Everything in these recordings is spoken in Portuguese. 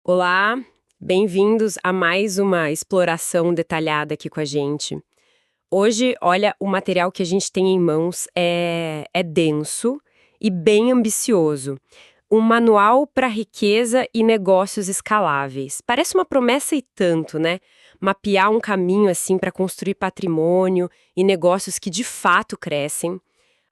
Olá, bem-vindos a mais uma exploração detalhada aqui com a gente. Hoje, olha, o material que a gente tem em mãos é denso e bem ambicioso. Um manual para riqueza e negócios escaláveis. Parece uma promessa e tanto, né? Mapear um caminho assim para construir patrimônio e negócios que de fato crescem.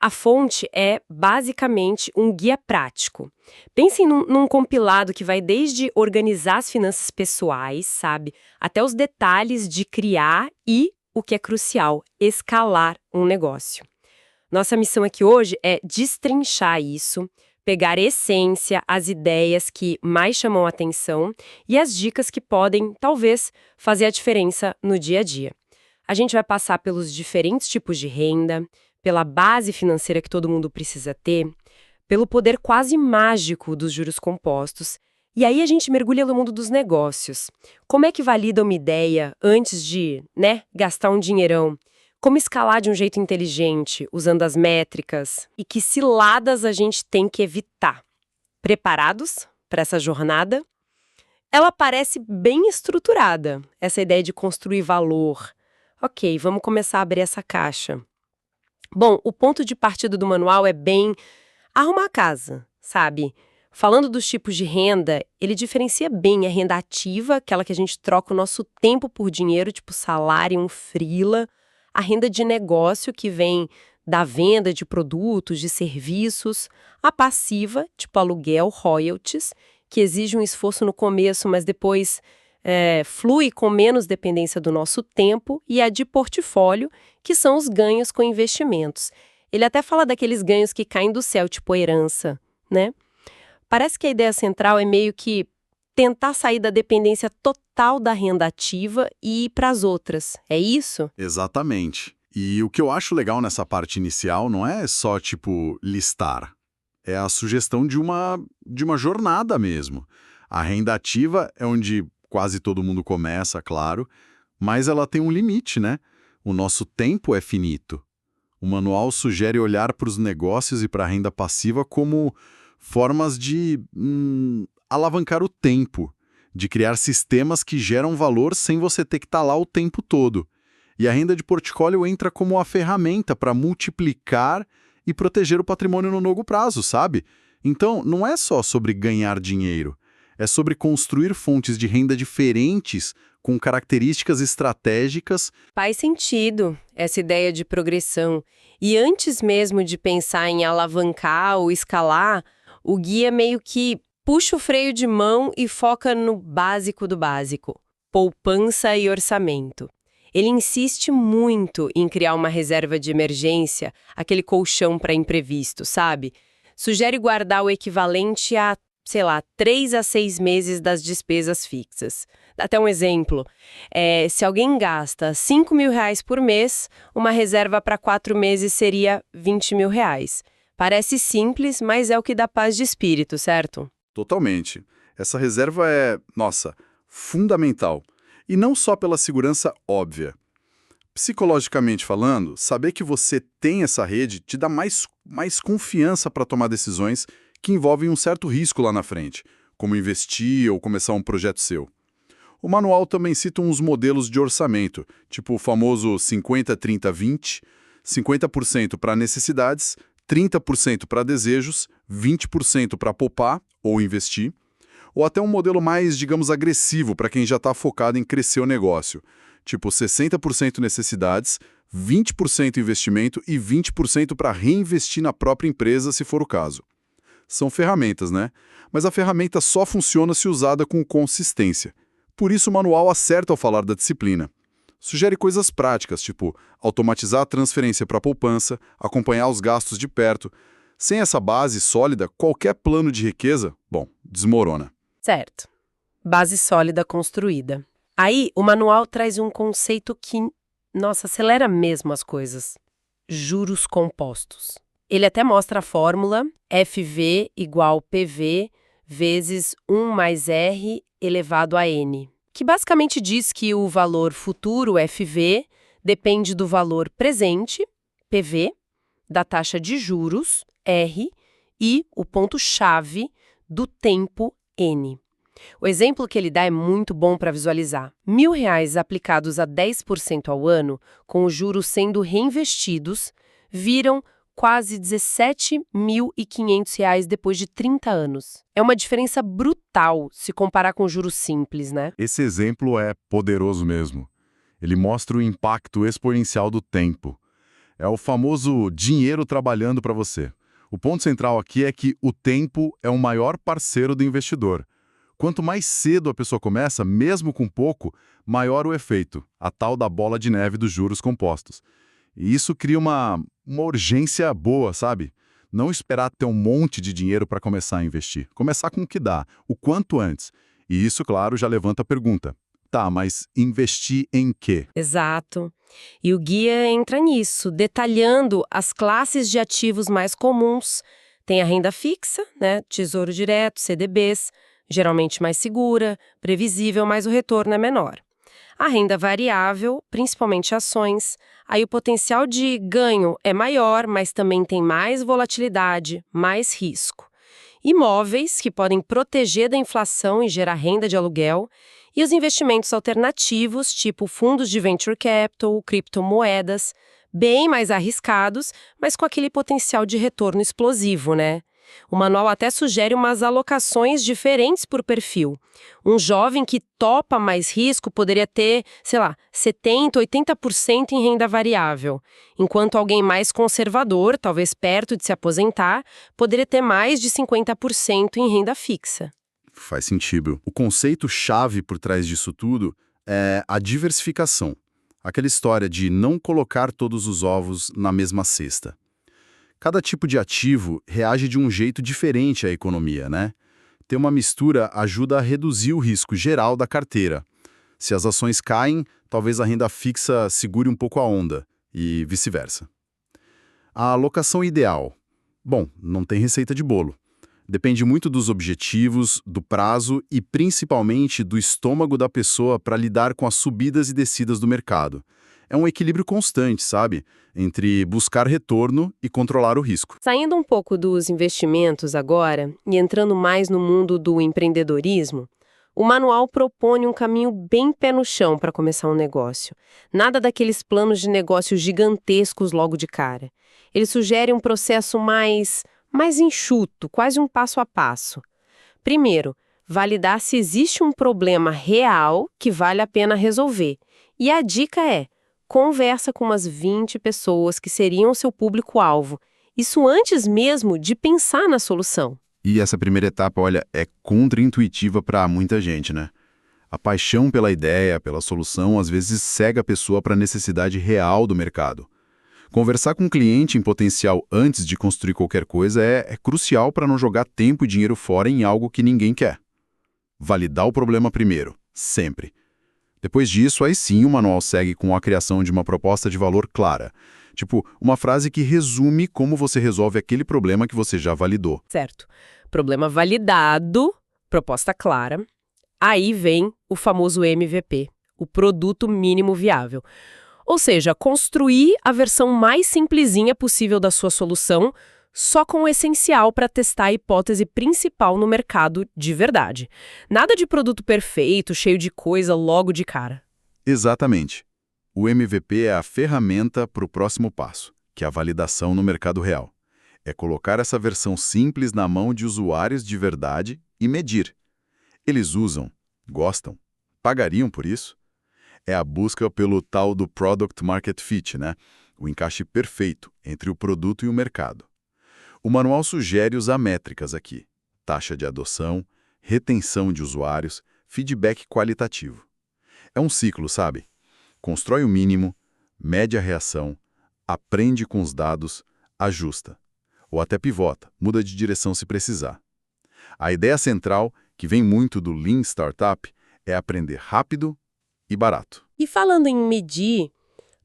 A fonte é, basicamente, um guia prático. Pensem num compilado que vai desde organizar as finanças pessoais, sabe, até os detalhes de criar e, o que é crucial, escalar um negócio. Nossa missão aqui hoje é destrinchar isso, pegar a essência, as ideias que mais chamam a atenção e as dicas que podem, talvez, fazer a diferença no dia a dia. A gente vai passar pelos diferentes tipos de renda, pela base financeira que todo mundo precisa ter, pelo poder quase mágico dos juros compostos. E aí a gente mergulha no mundo dos negócios. Como é que valida uma ideia antes de, gastar um dinheirão? Como escalar de um jeito inteligente, usando as métricas? E que ciladas a gente tem que evitar? Preparados para essa jornada? Ela parece bem estruturada, essa ideia de construir valor. Ok, vamos começar a abrir essa caixa. Bom, o ponto de partida do manual é bem arrumar a casa, sabe? Falando dos tipos de renda, ele diferencia bem a renda ativa, aquela que a gente troca o nosso tempo por dinheiro, tipo salário, um freela, a renda de negócio, que vem da venda de produtos, de serviços, a passiva, tipo aluguel, royalties, que exige um esforço no começo, mas depois flui com menos dependência do nosso tempo, e a de portfólio, que são os ganhos com investimentos. Ele até fala daqueles ganhos que caem do céu, tipo herança, né? Parece que a ideia central é meio que tentar sair da dependência total da renda ativa e ir para as outras. É isso? Exatamente. E o que eu acho legal nessa parte inicial não é só, tipo, listar. É a sugestão de uma jornada mesmo. A renda ativa é onde quase todo mundo começa, claro, mas ela tem um limite, né? O nosso tempo é finito. O manual sugere olhar para os negócios e para a renda passiva como formas de alavancar o tempo, de criar sistemas que geram valor sem você ter que estar lá o tempo todo. E a renda de portfólio entra como a ferramenta para multiplicar e proteger o patrimônio no longo prazo, sabe? Então, não é só sobre ganhar dinheiro, é sobre construir fontes de renda diferentes com características estratégicas. Faz sentido essa ideia de progressão. E antes mesmo de pensar em alavancar ou escalar, o guia meio que puxa o freio de mão e foca no básico do básico: poupança e orçamento. Ele insiste muito em criar uma reserva de emergência, aquele colchão para imprevisto, sabe? Sugere guardar o equivalente a, sei lá, 3 a 6 meses das despesas fixas. Dá até um exemplo. Se alguém gasta R$ 5.000 por mês, uma reserva para 4 meses seria R$ 20.000. Parece simples, mas é o que dá paz de espírito, certo? Totalmente. Essa reserva é, nossa, fundamental. E não só pela segurança óbvia. Psicologicamente falando, saber que você tem essa rede te dá mais confiança para tomar decisões que envolvem um certo risco lá na frente, como investir ou começar um projeto seu. O manual também cita uns modelos de orçamento, tipo o famoso 50-30-20, 50% para necessidades, 30% para desejos, 20% para poupar ou investir, ou até um modelo mais, digamos, agressivo para quem já está focado em crescer o negócio, tipo 60% necessidades, 20% investimento e 20% para reinvestir na própria empresa, se for o caso. São ferramentas, né? Mas a ferramenta só funciona se usada com consistência. Por isso o manual acerta ao falar da disciplina. Sugere coisas práticas, tipo automatizar a transferência para a poupança, acompanhar os gastos de perto. Sem essa base sólida, qualquer plano de riqueza, desmorona. Certo. Base sólida construída. Aí, o manual traz um conceito que, nossa, acelera mesmo as coisas. Juros compostos. Ele até mostra a fórmula FV igual PV vezes 1 mais R elevado a N, que basicamente diz que o valor futuro, FV, depende do valor presente, PV, da taxa de juros, R, e o ponto-chave do tempo, N. O exemplo que ele dá é muito bom para visualizar. R$ 1.000 aplicados a 10% ao ano, com os juros sendo reinvestidos, viram quase R$ 17.500 depois de 30 anos. É uma diferença brutal se comparar com juros simples, né? Esse exemplo é poderoso mesmo. Ele mostra o impacto exponencial do tempo. É o famoso dinheiro trabalhando para você. O ponto central aqui é que o tempo é o maior parceiro do investidor. Quanto mais cedo a pessoa começa, mesmo com pouco, maior o efeito, a tal da bola de neve dos juros compostos. E isso cria uma urgência boa, sabe? Não esperar ter um monte de dinheiro para começar a investir. Começar com o que dá, o quanto antes. E isso, claro, já levanta a pergunta. Tá, mas investir em quê? Exato. E o guia entra nisso, detalhando as classes de ativos mais comuns. Tem a renda fixa, né? Tesouro direto, CDBs, geralmente mais segura, previsível, mas o retorno é menor. A renda variável, principalmente ações, aí o potencial de ganho é maior, mas também tem mais volatilidade, mais risco. Imóveis, que podem proteger da inflação e gerar renda de aluguel, e os investimentos alternativos, tipo fundos de venture capital, criptomoedas, bem mais arriscados, mas com aquele potencial de retorno explosivo, né? O manual até sugere umas alocações diferentes por perfil. Um jovem que topa mais risco poderia ter, 70%, 80% em renda variável, enquanto alguém mais conservador, talvez perto de se aposentar, poderia ter mais de 50% em renda fixa. Faz sentido. O conceito-chave por trás disso tudo é a diversificação. Aquela história de não colocar todos os ovos na mesma cesta. Cada tipo de ativo reage de um jeito diferente à economia, né? Ter uma mistura ajuda a reduzir o risco geral da carteira. Se as ações caem, talvez a renda fixa segure um pouco a onda, e vice-versa. A alocação ideal. Bom, não tem receita de bolo. Depende muito dos objetivos, do prazo e principalmente do estômago da pessoa para lidar com as subidas e descidas do mercado. É um equilíbrio constante, sabe? Entre buscar retorno e controlar o risco. Saindo um pouco dos investimentos agora e entrando mais no mundo do empreendedorismo, o manual propõe um caminho bem pé no chão para começar um negócio. Nada daqueles planos de negócio gigantescos logo de cara. Ele sugere um processo mais enxuto, quase um passo a passo. Primeiro, validar se existe um problema real que vale a pena resolver. E a dica é: conversa com umas 20 pessoas que seriam seu público-alvo. Isso antes mesmo de pensar na solução. E essa primeira etapa, olha, é contra-intuitiva para muita gente, né? A paixão pela ideia, pela solução, às vezes cega a pessoa para a necessidade real do mercado. Conversar com um cliente em potencial antes de construir qualquer coisa é crucial para não jogar tempo e dinheiro fora em algo que ninguém quer. Validar o problema primeiro, sempre. Depois disso, aí sim o manual segue com a criação de uma proposta de valor clara. Tipo, uma frase que resume como você resolve aquele problema que você já validou. Certo. Problema validado, proposta clara. Aí vem o famoso MVP, o produto mínimo viável. Ou seja, construir a versão mais simplesinha possível da sua solução, só com o essencial para testar a hipótese principal no mercado de verdade. Nada de produto perfeito, cheio de coisa logo de cara. Exatamente. O MVP é a ferramenta para o próximo passo, que é a validação no mercado real. É colocar essa versão simples na mão de usuários de verdade e medir. Eles usam, gostam, pagariam por isso? É a busca pelo tal do Product Market Fit, né? O encaixe perfeito entre o produto e o mercado. O manual sugere usar métricas aqui: taxa de adoção, retenção de usuários, feedback qualitativo. É um ciclo, sabe? Constrói o mínimo, mede a reação, aprende com os dados, ajusta. Ou até pivota, muda de direção se precisar. A ideia central, que vem muito do Lean Startup, é aprender rápido e barato. E falando em medir,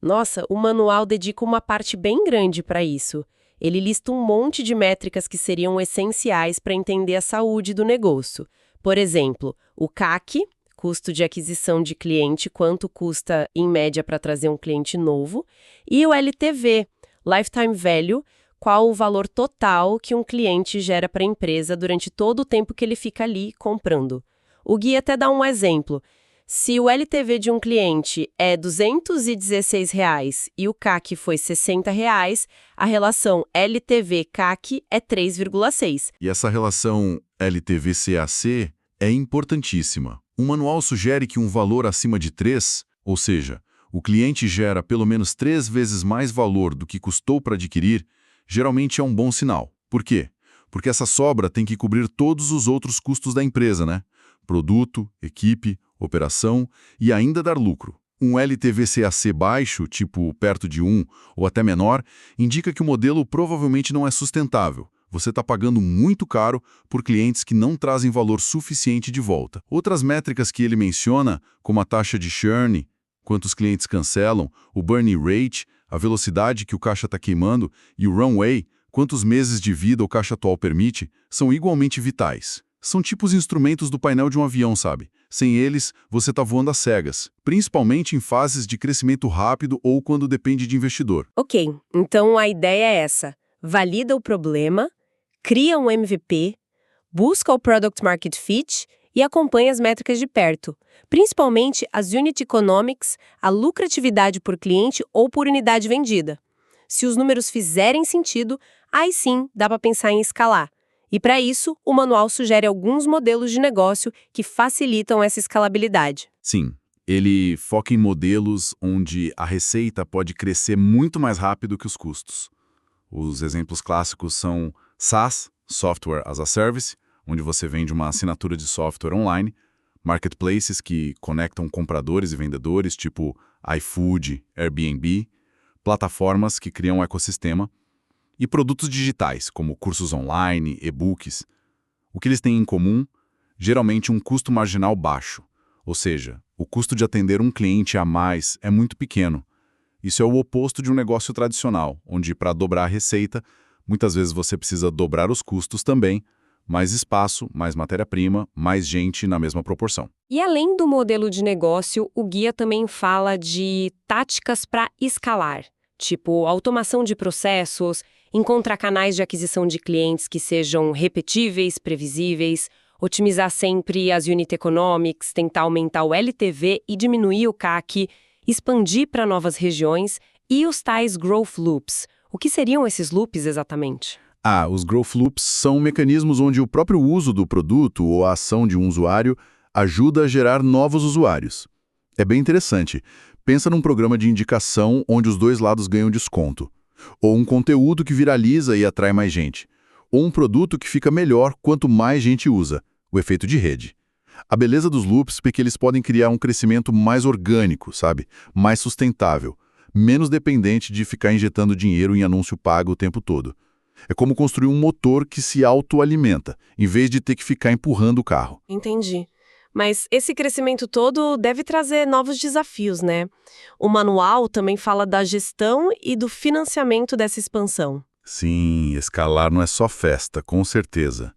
nossa, o manual dedica uma parte bem grande para isso. Ele lista um monte de métricas que seriam essenciais para entender a saúde do negócio. Por exemplo, o CAC, custo de aquisição de cliente, quanto custa em média para trazer um cliente novo, e o LTV, Lifetime Value, qual o valor total que um cliente gera para a empresa durante todo o tempo que ele fica ali comprando. O guia até dá um exemplo. Se o LTV de um cliente é R$ 216 e o CAC foi R$ 60, a relação LTV-CAC é 3,6. E essa relação LTV-CAC é importantíssima. O manual sugere que um valor acima de 3, ou seja, o cliente gera pelo menos 3 vezes mais valor do que custou para adquirir, geralmente é um bom sinal. Por quê? Porque essa sobra tem que cobrir todos os outros custos da empresa, né? Produto, equipe, operação e ainda dar lucro. Um LTV-CAC baixo, tipo perto de 1 ou até menor, indica que o modelo provavelmente não é sustentável. Você está pagando muito caro por clientes que não trazem valor suficiente de volta. Outras métricas que ele menciona, como a taxa de churn, quantos clientes cancelam, o burn rate, a velocidade que o caixa está queimando e o runway, quantos meses de vida o caixa atual permite, são igualmente vitais. São tipos instrumentos do painel de um avião, sabe? Sem eles, você está voando às cegas, principalmente em fases de crescimento rápido ou quando depende de investidor. Ok, então a ideia é essa. Valida o problema, cria um MVP, busca o Product Market Fit e acompanha as métricas de perto, principalmente as Unit Economics, a lucratividade por cliente ou por unidade vendida. Se os números fizerem sentido, aí sim dá para pensar em escalar. E para isso, o manual sugere alguns modelos de negócio que facilitam essa escalabilidade. Sim, ele foca em modelos onde a receita pode crescer muito mais rápido que os custos. Os exemplos clássicos são SaaS, Software as a Service, onde você vende uma assinatura de software online, marketplaces que conectam compradores e vendedores, tipo iFood, Airbnb, plataformas que criam um ecossistema, e produtos digitais, como cursos online, e-books. O que eles têm em comum? Geralmente um custo marginal baixo, ou seja, o custo de atender um cliente a mais é muito pequeno. Isso é o oposto de um negócio tradicional, onde para dobrar a receita, muitas vezes você precisa dobrar os custos também, mais espaço, mais matéria-prima, mais gente na mesma proporção. E além do modelo de negócio, o guia também fala de táticas para escalar, tipo automação de processos, encontrar canais de aquisição de clientes que sejam repetíveis, previsíveis, otimizar sempre as unit economics, tentar aumentar o LTV e diminuir o CAC, expandir para novas regiões e os tais growth loops. O que seriam esses loops exatamente? Os growth loops são mecanismos onde o próprio uso do produto ou a ação de um usuário ajuda a gerar novos usuários. É bem interessante. Pensa num programa de indicação onde os dois lados ganham desconto. Ou um conteúdo que viraliza e atrai mais gente. Ou um produto que fica melhor quanto mais gente usa, o efeito de rede. A beleza dos loops é que eles podem criar um crescimento mais orgânico, sabe? Mais sustentável, menos dependente de ficar injetando dinheiro em anúncio pago o tempo todo. É como construir um motor que se autoalimenta, em vez de ter que ficar empurrando o carro. Entendi. Mas esse crescimento todo deve trazer novos desafios, né? O manual também fala da gestão e do financiamento dessa expansão. Sim, escalar não é só festa, com certeza.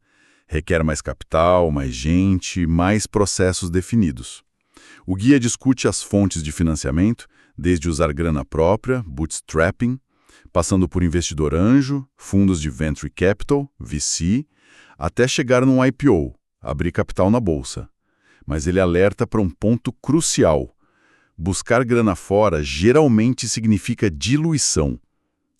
Requer mais capital, mais gente, mais processos definidos. O guia discute as fontes de financiamento, desde usar grana própria, bootstrapping, passando por investidor anjo, fundos de venture capital, VC, até chegar num IPO, abrir capital na bolsa. Mas ele alerta para um ponto crucial. Buscar grana fora geralmente significa diluição,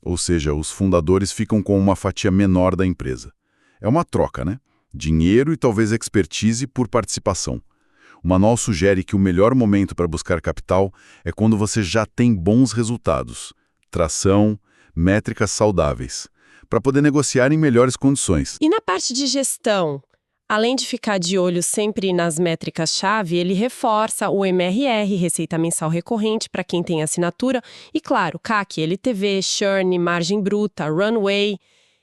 ou seja, os fundadores ficam com uma fatia menor da empresa. É uma troca, né? Dinheiro e talvez expertise por participação. O manual sugere que o melhor momento para buscar capital é quando você já tem bons resultados, tração, métricas saudáveis, para poder negociar em melhores condições. E na parte de gestão? Além de ficar de olho sempre nas métricas-chave, ele reforça o MRR, Receita Mensal Recorrente, para quem tem assinatura, e claro, CAC, LTV, churn, margem bruta, runway.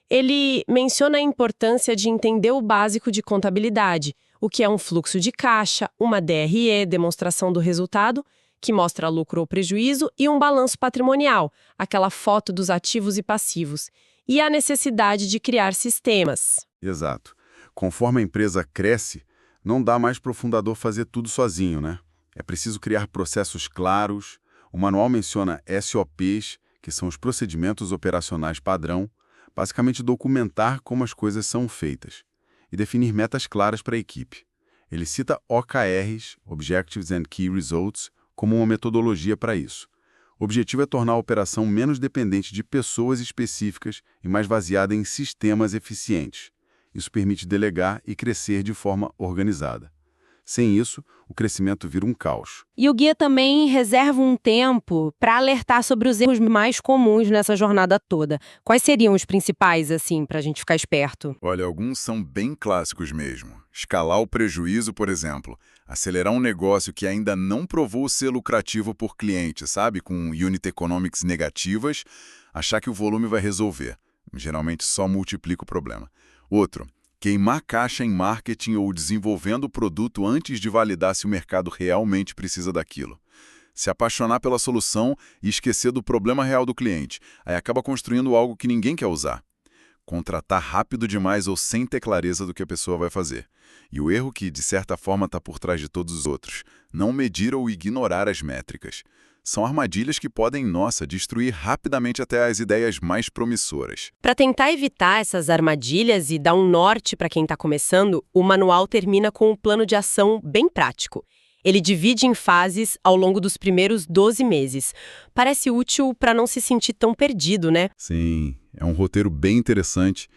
Ele menciona a importância de entender o básico de contabilidade, o que é um fluxo de caixa, uma DRE, demonstração do resultado, que mostra lucro ou prejuízo, e um balanço patrimonial, aquela foto dos ativos e passivos, e a necessidade de criar sistemas. Exato. Conforme a empresa cresce, não dá mais para o fundador fazer tudo sozinho, né? É preciso criar processos claros. O manual menciona SOPs, que são os procedimentos operacionais padrão, basicamente documentar como as coisas são feitas, e definir metas claras para a equipe. Ele cita OKRs, Objectives and Key Results, como uma metodologia para isso. O objetivo é tornar a operação menos dependente de pessoas específicas e mais baseada em sistemas eficientes. Isso permite delegar e crescer de forma organizada. Sem isso, o crescimento vira um caos. E o guia também reserva um tempo para alertar sobre os erros mais comuns nessa jornada toda. Quais seriam os principais, assim, para a gente ficar esperto? Olha, alguns são bem clássicos mesmo. Escalar o prejuízo, por exemplo. Acelerar um negócio que ainda não provou ser lucrativo por cliente, sabe? Com unit economics negativas, achar que o volume vai resolver. Geralmente só multiplica o problema. Outro, queimar caixa em marketing ou desenvolvendo o produto antes de validar se o mercado realmente precisa daquilo. Se apaixonar pela solução e esquecer do problema real do cliente. Aí acaba construindo algo que ninguém quer usar. Contratar rápido demais ou sem ter clareza do que a pessoa vai fazer. E o erro que, de certa forma, está por trás de todos os outros. Não medir ou ignorar as métricas. São armadilhas que podem, destruir rapidamente até as ideias mais promissoras. Para tentar evitar essas armadilhas e dar um norte para quem está começando, o manual termina com um plano de ação bem prático. Ele divide em fases ao longo dos primeiros 12 meses. Parece útil para não se sentir tão perdido, né? Sim, é um roteiro bem interessante.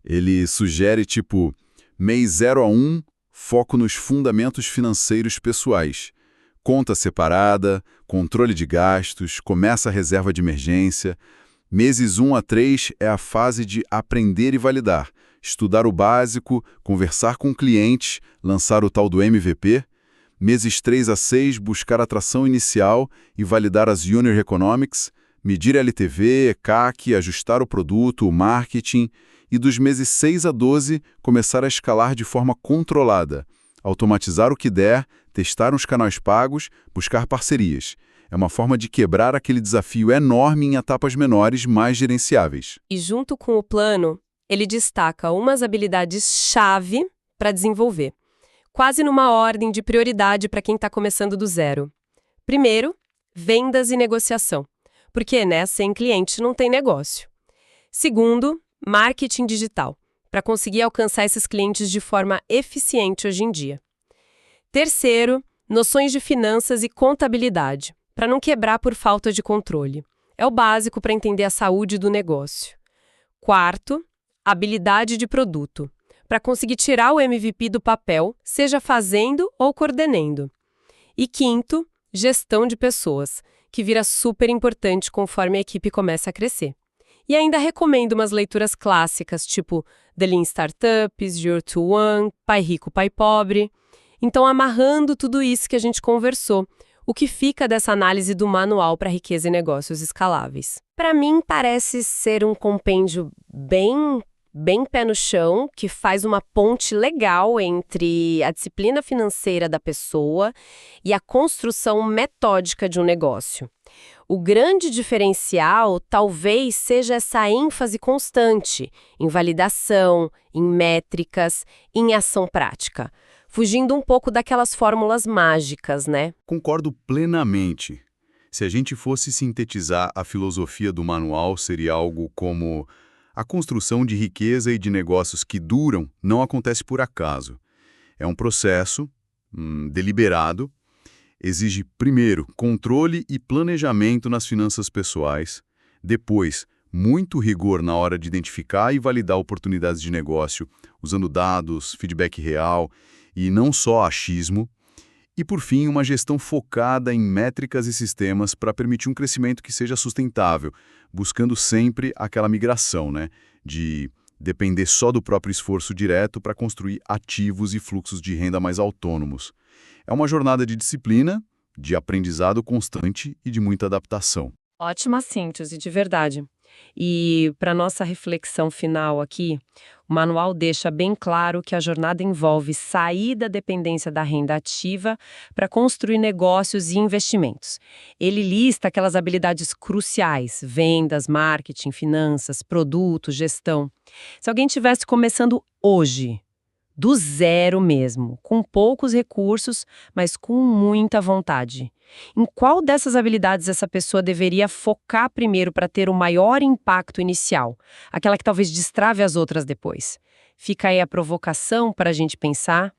Ele sugere, mês 0 a 1, foco nos fundamentos financeiros pessoais. Conta separada, controle de gastos, começa a reserva de emergência. Meses 1 a 3 é a fase de aprender e validar, estudar o básico, conversar com clientes, lançar o tal do MVP. Meses 3 a 6, buscar a tração inicial e validar as Unit Economics, medir LTV, CAC, ajustar o produto, o marketing. E dos meses 6 a 12, começar a escalar de forma controlada, automatizar o que der, testar os canais pagos, buscar parcerias. É uma forma de quebrar aquele desafio enorme em etapas menores, mais gerenciáveis. E junto com o plano, ele destaca umas habilidades-chave para desenvolver, quase numa ordem de prioridade para quem está começando do zero. Primeiro, vendas e negociação, porque sem cliente não tem negócio. Segundo, marketing digital, para conseguir alcançar esses clientes de forma eficiente hoje em dia. Terceiro, noções de finanças e contabilidade, para não quebrar por falta de controle. É o básico para entender a saúde do negócio. Quarto, habilidade de produto, para conseguir tirar o MVP do papel, seja fazendo ou coordenando. E quinto, gestão de pessoas, que vira super importante conforme a equipe começa a crescer. E ainda recomendo umas leituras clássicas, tipo The Lean Startup, Zero to One, Pai Rico, Pai Pobre. Então, amarrando tudo isso que a gente conversou, o que fica dessa análise do Manual para Riqueza e Negócios Escaláveis? Para mim, parece ser um compêndio bem pé no chão, que faz uma ponte legal entre a disciplina financeira da pessoa e a construção metódica de um negócio. O grande diferencial talvez seja essa ênfase constante em validação, em métricas, em ação prática, fugindo um pouco daquelas fórmulas mágicas, né? Concordo plenamente. Se a gente fosse sintetizar a filosofia do manual, seria algo como: a construção de riqueza e de negócios que duram não acontece por acaso. É um processo deliberado. Exige, primeiro, controle e planejamento nas finanças pessoais. Depois, muito rigor na hora de identificar e validar oportunidades de negócio, usando dados, feedback real e não só achismo. E, por fim, uma gestão focada em métricas e sistemas para permitir um crescimento que seja sustentável, buscando sempre aquela migração, de depender só do próprio esforço direto para construir ativos e fluxos de renda mais autônomos. É uma jornada de disciplina, de aprendizado constante e de muita adaptação. Ótima síntese, de verdade. E para nossa reflexão final aqui, o manual deixa bem claro que a jornada envolve sair da dependência da renda ativa para construir negócios e investimentos. Ele lista aquelas habilidades cruciais: vendas, marketing, finanças, produto, gestão. Se alguém estivesse começando hoje, do zero mesmo, com poucos recursos, mas com muita vontade, em qual dessas habilidades essa pessoa deveria focar primeiro para ter o maior impacto inicial? Aquela que talvez destrave as outras depois. Fica aí a provocação para a gente pensar.